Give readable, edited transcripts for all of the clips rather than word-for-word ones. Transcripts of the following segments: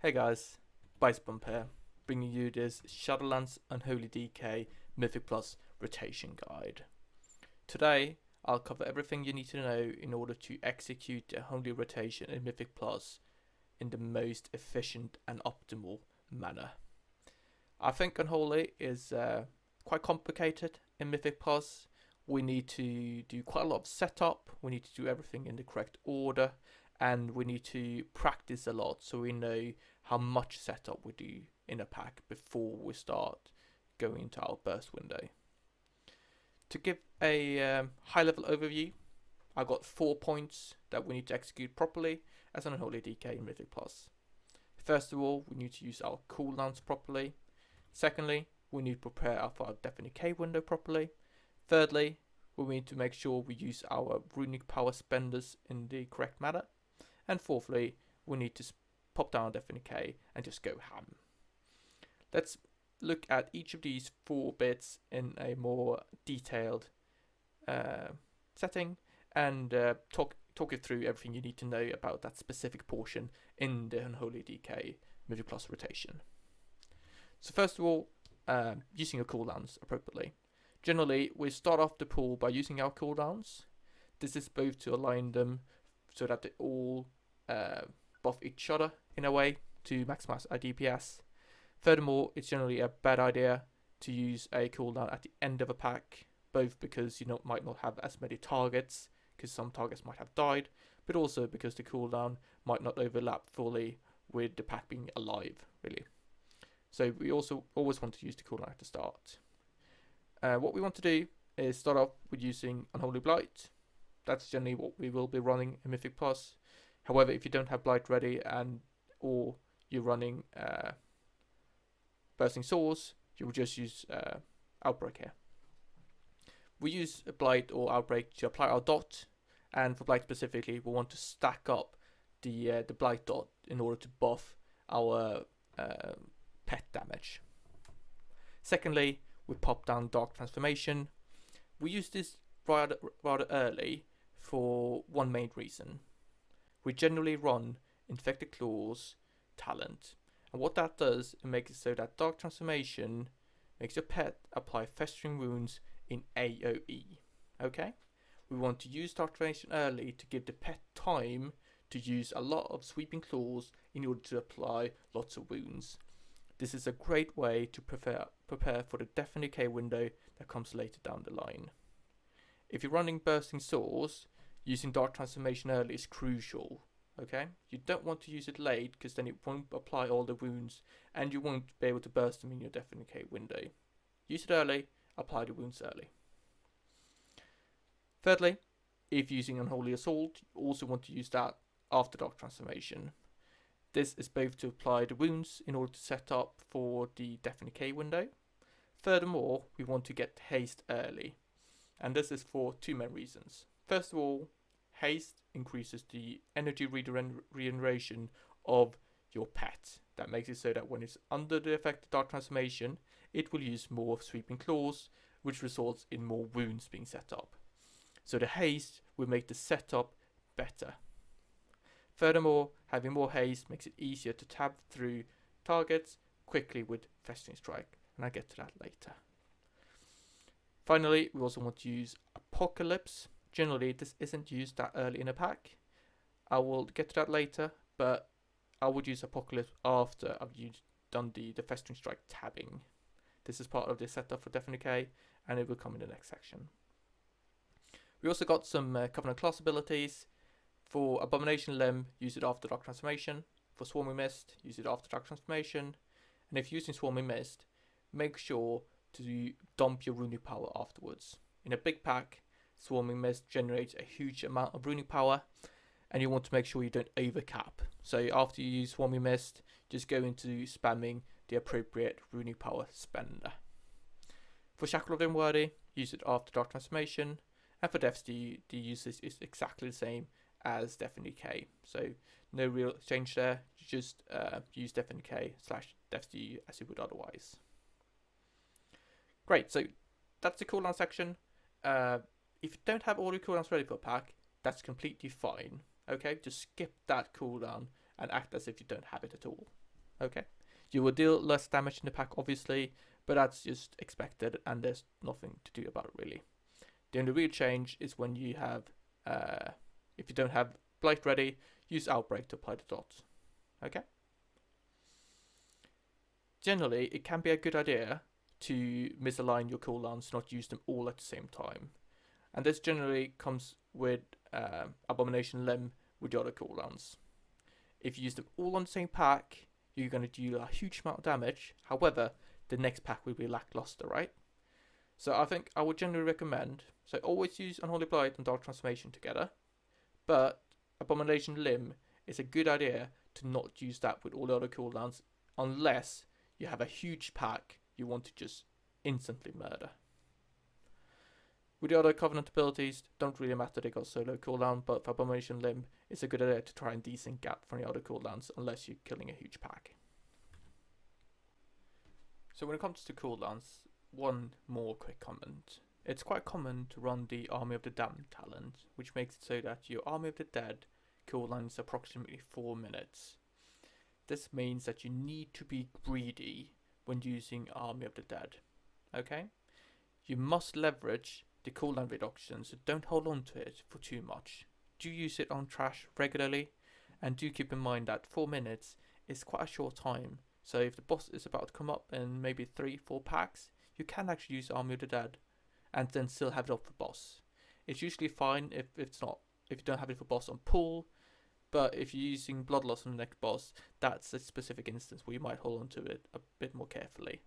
Hey guys, Bump here, bringing you this Shadowlands Unholy Decay Mythic Plus Rotation Guide. Today, I'll cover everything you need to know in order to execute the Unholy Rotation in Mythic Plus in the most efficient and optimal manner. I think Unholy is quite complicated in Mythic Plus. We need to do quite a lot of setup, we need to do everything in the correct order, and we need to practice a lot so we know how much setup we do in a pack before we start going into our burst window. To give a high level overview, I've got 4 points that we need to execute properly as an Unholy Decay in Mythic Plus. First of all, we need to use our cooldowns properly. Secondly, we need to prepare for our Death and Decay window properly. Thirdly, we need to make sure we use our Runic power spenders in the correct manner. And fourthly, we need to pop down Death and Decay and just go ham. Let's look at each of these 4 bits in a more detailed setting and talk you through everything you need to know about that specific portion in the Unholy Decay Mythic Plus rotation. So first of all, using your cooldowns appropriately. Generally, we start off the pool by using our cooldowns. This is both to align them so that they all buff each other in a way to maximize our DPS. Furthermore, it's generally a bad idea to use a cooldown at the end of a pack, both because you might not have as many targets, because some targets might have died, but also because the cooldown might not overlap fully with the pack being alive, really. So we also always want to use the cooldown at the start. What we want to do is start off with using Unholy Blight. That's generally what we will be running in Mythic Plus. However, if you don't have Blight ready or you're running Bursting Swords, you will just use Outbreak here. We use Blight or Outbreak to apply our dot, and for Blight specifically, we want to stack up the Blight dot in order to buff our pet damage. Secondly, we pop down Dark Transformation. We use this rather early for one main reason. We generally run Infected Claws talent, and what that does, it makes it so that Dark Transformation makes your pet apply festering wounds in AoE. Okay? We want to use Dark Transformation early to give the pet time to use a lot of Sweeping Claws in order to apply lots of wounds. This is a great way to prepare for the Death and Decay window that comes later down the line. If you're running Bursting Swords, using Dark Transformation early is crucial. Okay, you don't want to use it late because then it won't apply all the wounds and you won't be able to burst them in your Death and Decay window. Use it early, apply the wounds early. Thirdly, if using Unholy Assault, you also want to use that after Dark Transformation. This is both to apply the wounds in order to set up for the Death and Decay window. Furthermore, we want to get haste early, and this is for 2 main reasons. First of all, haste increases the energy regeneration of your pet. That makes it so that when it's under the effect of Dark Transformation, it will use more Sweeping Claws, which results in more wounds being set up. So the haste will make the setup better. Furthermore, having more haste makes it easier to tab through targets quickly with Festering Strike, and I'll get to that later. Finally, we also want to use Apocalypse. Generally, this isn't used that early in a pack. I will get to that later, but I would use Apocalypse after I've done the Festering Strike tabbing. This is part of the setup for Death and Decay, and it will come in the next section. We also got some Covenant class abilities. For Abomination Limb, use it after Dark Transformation. For Swarming Mist, use it after Dark Transformation. And if using Swarming Mist, make sure to dump your Runic power afterwards. In a big pack, Swarming Mist generates a huge amount of Runic power, and you want to make sure you don't overcap. So after you use Swarming Mist, just go into spamming the appropriate Runic power spender. For Shackle of the Unworthy, use it after Dark Transformation. And for Deaths, the usage is exactly the same as Death and Decay. So no real change there. You just use Death and Decay / Deaths as you would otherwise. Great, so that's the cooldown section. If you don't have all your cooldowns ready for a pack, that's completely fine. Okay, just skip that cooldown and act as if you don't have it at all. Okay, you will deal less damage in the pack, obviously, but that's just expected, and there's nothing to do about it really. The only real change is when you have, if you don't have Blight ready, use Outbreak to apply the dots. Okay. Generally, it can be a good idea to misalign your cooldowns, not use them all at the same time. And this generally comes with Abomination Limb with the other cooldowns. If you use them all on the same pack, you're going to do a huge amount of damage. However, the next pack will be lackluster, right? So I think I would generally recommend, so always use Unholy Blight and Dark Transformation together. But Abomination Limb is a good idea to not use that with all the other cooldowns unless you have a huge pack you want to just instantly murder. With the other Covenant abilities, don't really matter, they got solo cooldown, but for Abomination Limb, it's a good idea to try and desync gap from the other cooldowns unless you're killing a huge pack. So when it comes to cooldowns, one more quick comment. It's quite common to run the Army of the Damned talent, which makes it so that your Army of the Dead cooldown is approximately 4 minutes. This means that you need to be greedy when using Army of the Dead. Okay? You must leverage the cooldown reduction, so don't hold on to it for too much. Do use it on trash regularly, and do keep in mind that 4 minutes is quite a short time. So if the boss is about to come up in maybe 3-4 packs, you can actually use Army of the Dead and then still have it up for boss. It's usually fine if you don't have it for boss on pull, but if you're using Bloodlust on the next boss, that's a specific instance where you might hold on to it a bit more carefully.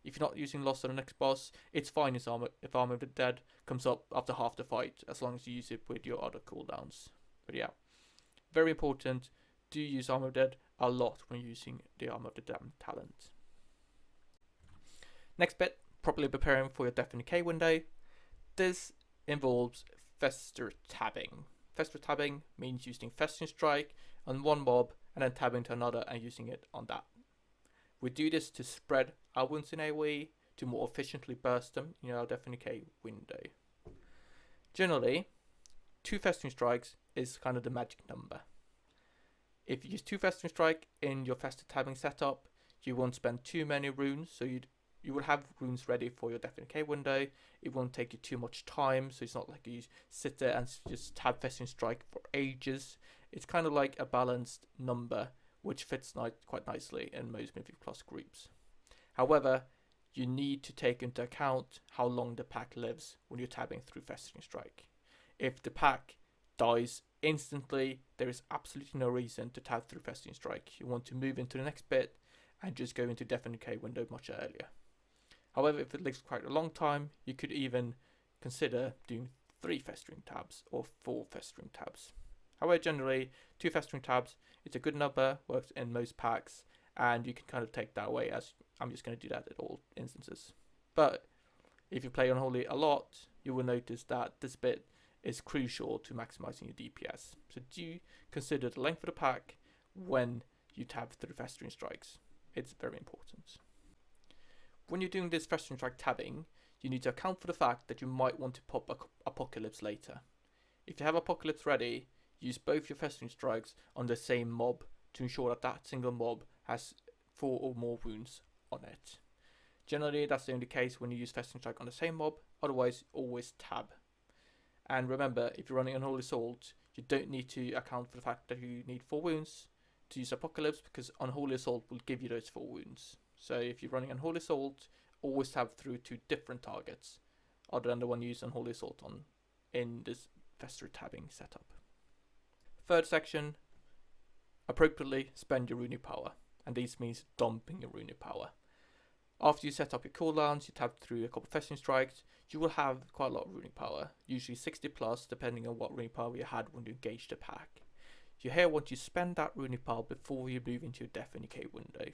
If you're not using Lost on the next boss, it's fine if Army of the Dead comes up after half the fight, as long as you use it with your other cooldowns. But yeah, very important, do use Army of the Dead a lot when using the Army of the Damned talent. Next bit, properly preparing for your Death and Decay window. This involves Festertabbing. Festertabbing means using Festering Strike on one mob and then tabbing to another and using it on that. We do this to spread our wounds in AoE to more efficiently burst them in our Death and Decay window. Generally, 2 Festering Strikes is kind of the magic number. If you use 2 Festering Strike in your Festertabbing setup, you won't spend too many runes, so you will have runes ready for your Death and Decay window. It won't take you too much time, so it's not like you sit there and just tab Festering Strike for ages. It's kind of like a balanced number, which fits quite nicely in most Mythic Plus groups. However, you need to take into account how long the pack lives when you're tabbing through Festering Strike. If the pack dies instantly, there is absolutely no reason to tab through Festering Strike. You want to move into the next bit and just go into Death and Decay window much earlier. However, if it lives quite a long time, you could even consider doing 3 Festering tabs or 4 Festering tabs. However, generally, 2 Festering tabs, it's a good number, works in most packs, and you can kind of take that away as I'm just going to do that at all instances. But if you play Unholy a lot, you will notice that this bit is crucial to maximizing your DPS. So do consider the length of the pack when you tab through Festering Strikes. It's very important. When you're doing this Festering Strike tabbing, you need to account for the fact that you might want to pop Apocalypse later. If you have Apocalypse ready, use both your Festering Strikes on the same mob to ensure that that single mob has 4 or more wounds on it. Generally, that's the only case when you use Festering Strike on the same mob, otherwise always tab. And remember, if you're running Unholy Assault, you don't need to account for the fact that you need 4 wounds to use Apocalypse, because Unholy Assault will give you those 4 wounds. So if you're running Unholy Assault, always tab through to different targets, other than the one you use Unholy Assault on in this Festertabbing setup. Third section, appropriately spend your Runic power, and this means dumping your Runic power. After you set up your cooldowns, you tab through a couple of Festering Strikes, you will have quite a lot of Runic power, usually 60 plus, depending on what Runic power you had when you engaged the pack. You here want to spend that Runic power before you move into your Death and Decay window.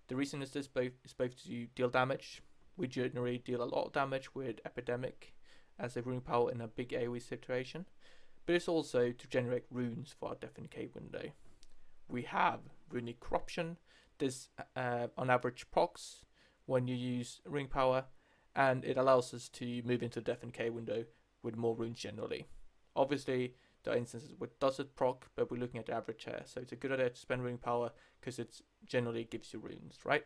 The reason is this is both to deal damage. We generally deal a lot of damage with Epidemic as a Runic power in a big AoE situation, but it's also to generate runes for our Death and Decay window. We have Runic Corruption. This on average procs when you use Runic power, and it allows us to move into the Death and Decay window with more runes generally. Obviously, There are instances where it does it proc, but we're looking at the average here. So it's a good idea to spend runic power because it generally gives you runes, right?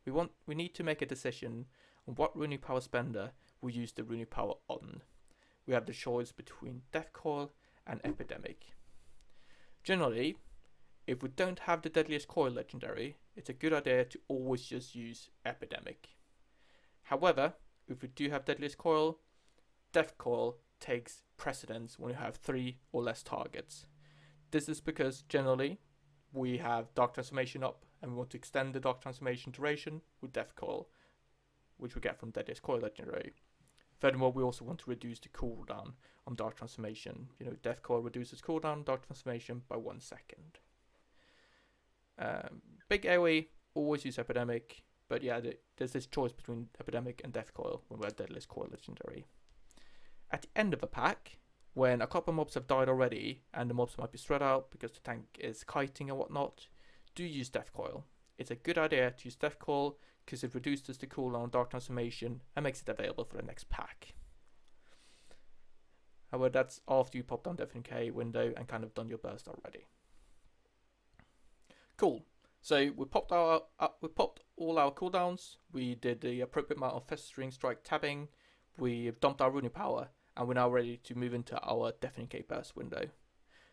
We need to make a decision on what runic power spender we use the runic power on. We have the choice between Death Coil and Epidemic. Generally, if we don't have the Deadliest Coil legendary, it's a good idea to always just use Epidemic. However, if we do have Deadliest Coil, Death Coil takes precedence when you have 3 or less targets. This is because generally we have Dark Transformation up and we want to extend the Dark Transformation duration with Death Coil, which we get from Deadliest Coil legendary. Furthermore, we also want to reduce the cooldown on Dark Transformation. You know, Death Coil reduces cooldown on Dark Transformation by 1 second. Big AoE, always use Epidemic, but yeah, there's this choice between Epidemic and Death Coil when we're Deadliest Coil legendary. At the end of a pack, when a couple of mobs have died already and the mobs might be spread out because the tank is kiting and whatnot, do use Death Coil. It's a good idea to use Death Coil because it reduces the cooldown on Dark Transformation and makes it available for the next pack. However, that's after you pop down Death and Decay window and kind of done your burst already. Cool. So we popped all our cooldowns. We did the appropriate amount of Festertabbing. We dumped our runic power, and we're now ready to move into our Death and Decay burst window.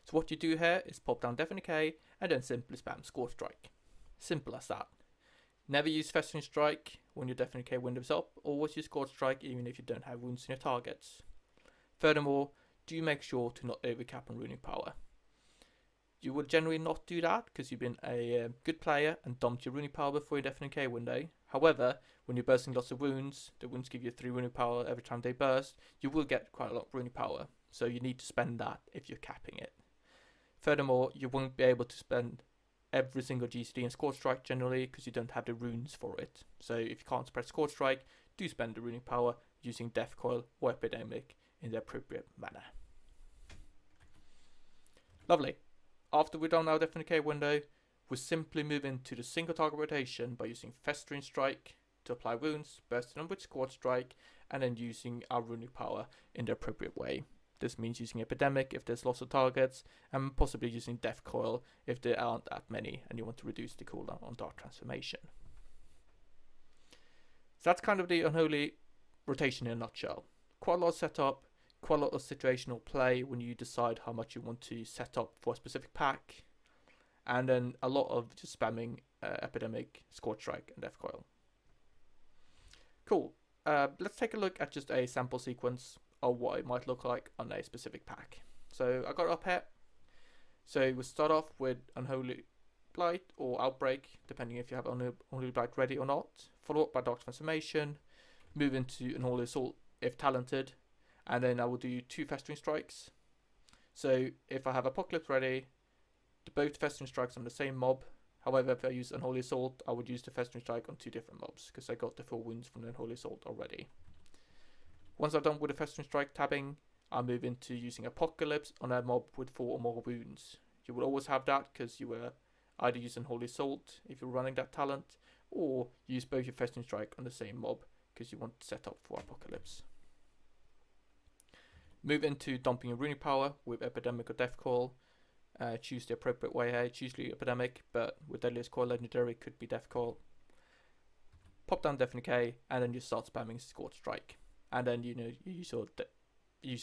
So what you do here is pop down Death and Decay and then simply spam Scorch Strike. Simple as that. Never use Festering Strike when your Death and Decay window is up. Always use Scorch Strike even if you don't have wounds in your targets. Furthermore, do make sure to not overcap on runic power. You would generally not do that because you've been a good player and dumped your runic power before your Death and Decay window. However, when you're bursting lots of wounds, the wounds give you 3 runic power every time they burst, you will get quite a lot of runic power. So you need to spend that if you're capping it. Furthermore, you won't be able to spend every single GCD in Scorch Strike generally because you don't have the runes for it. So if you can't spread Scorch Strike, do spend the runic power using Death Coil or Epidemic in the appropriate manner. Lovely. After we've done our Death and Decay window, we simply move into the single target rotation by using Festering Strike to apply wounds, bursting them with Scorch Strike, and then using our runic power in the appropriate way. This means using Epidemic if there's lots of targets, and possibly using Death Coil if there aren't that many and you want to reduce the cooldown on Dark Transformation. So that's kind of the Unholy rotation in a nutshell. Quite a lot of setup, quite a lot of situational play when you decide how much you want to set up for a specific pack, and then a lot of just spamming Epidemic, Scorch Strike, and Death Coil. Cool. Let's take a look at just a sample sequence of what it might look like on a specific pack. So I got it up here. So we'll start off with Unholy Blight or Outbreak, depending if you have Unholy Blight ready or not. Follow up by Dark Transformation. Move into Unholy Assault if talented. And then I will do 2 Festering Strikes. So if I have Apocalypse ready, both Festering Strikes on the same mob. However, if I use Unholy Assault, I would use the Festering Strike on 2 different mobs because I got the full wounds from the Unholy Assault already. Once I've done with the Festering Strike tabbing, I'll move into using Apocalypse on a mob with 4 or more wounds. You will always have that because you will either use Unholy Assault if you're running that talent, or use both your Festering Strike on the same mob because you want to set up for Apocalypse. Move into dumping your runic power with Epidemic or Death Coil. Choose the appropriate way here. It's usually Epidemic, but with Deadliest Coil legendary could be Death Coil. Pop down Death and Decay, and then you start spamming Scorch Strike. And then you use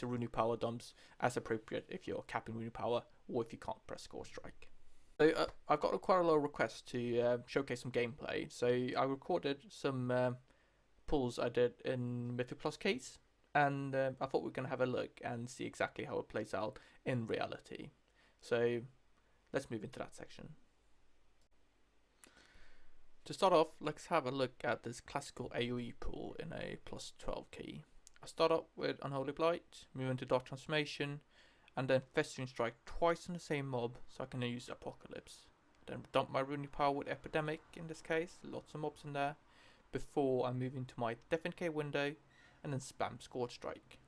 your runic power dumps as appropriate if you're capping runic power or if you can't press Scorch Strike. So I've got quite a lot of requests to showcase some gameplay. So I recorded some pulls I did in Mythic Plus keys, and I thought we are going to have a look and see exactly how it plays out in reality. So let's move into that section. To start off, let's have a look at this classical AoE pull in a plus 12 key. I start up with Unholy Blight, move into Dark Transformation, and then Festering Strike twice on the same mob so I can use Apocalypse. Then dump my runic power with Epidemic in this case, lots of mobs in there, before I move into my Death and Decay window and then spam Scorch Strike.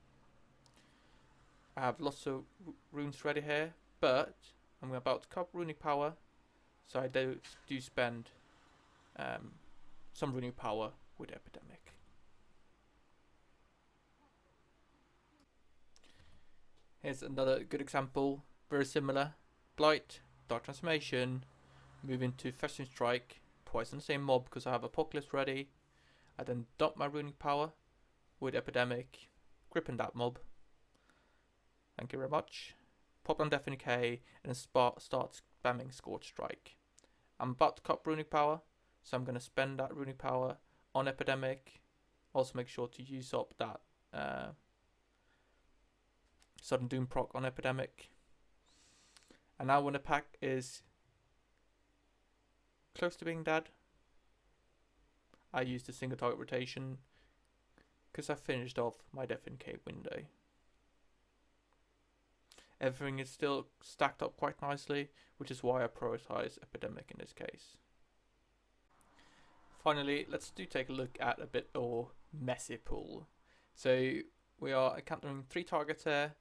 I have lots of runes ready here, but I'm about to cup runic power, so I do spend some runic power with Epidemic. Here's another good example, very similar. Blight, Dark Transformation, move into Festering Strike, twice on the same mob because I have Apocalypse ready. I then dump my Runic power with Epidemic, gripping that mob. Thank you very much. Pop on Death and Decay and then start spamming Scorch Strike. I'm about to cut Runic power, so I'm going to spend that Runic power on Epidemic. Also make sure to use up that Sudden Doom proc on Epidemic. And now when the pack is close to being dead, I use the single target rotation because I finished off my Death and Decay window. Everything is still stacked up quite nicely, which is why I prioritize Epidemic in this case. Finally, let's take a look at a bit more messy pool. So we are encountering 3 targets here,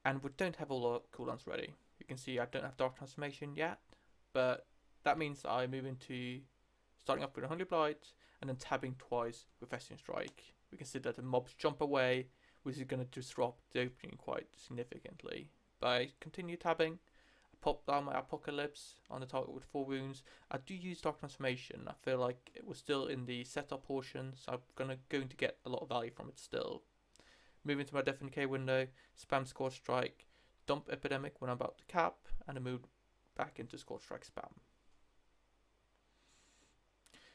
and we don't have all our cooldowns ready. You can see I don't have Dark Transformation yet, but that means I move into starting off with Unholy Blight and then tabbing twice with Festering Strike. We can see that the mobs jump away, which is going to disrupt the opening quite significantly. But I continue tabbing, I pop down my Apocalypse on the target with 4 wounds. I do use Dark Transformation. I feel like it was still in the setup portion, so I'm going to get a lot of value from it still. Move into my Death and Decay window, spam Scorch Strike, dump Epidemic when I'm about to cap, and then move back into Scorch Strike spam.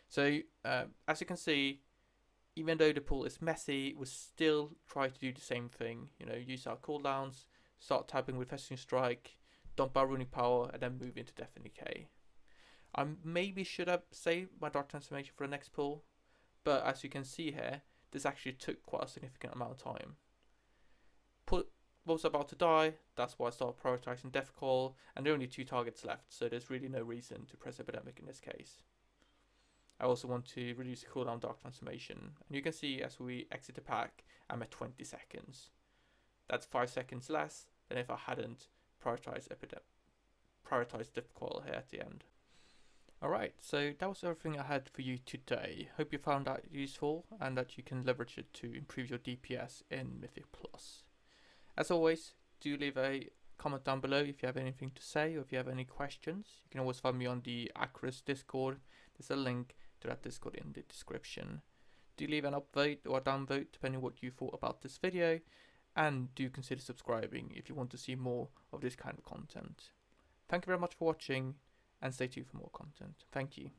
So as you can see, even though the pool is messy, we still try to do the same thing. You know, use our cooldowns, start tabbing with Festering Strike, dump our Runic power, and then move into Death and Decay. I maybe should have saved my Dark Transformation for the next pool, but as you can see here, this actually took quite a significant amount of time. Was about to die, that's why I started prioritizing Death Call, and there are only 2 targets left, so there's really no reason to press Epidemic in this case. I also want to reduce the cooldown Dark Transformation, and you can see as we exit the pack, I'm at 20 seconds. That's 5 seconds less than if I hadn't prioritized Death Call here at the end. Alright, so that was everything I had for you today. Hope you found that useful and that you can leverage it to improve your DPS in Mythic Plus. As always, do leave a comment down below if you have anything to say or if you have any questions. You can always find me on the Acris Discord. There's a link to that Discord in the description. Do leave an upvote or a downvote depending on what you thought about this video, and do consider subscribing if you want to see more of this kind of content. Thank you very much for watching, and stay tuned for more content. Thank you.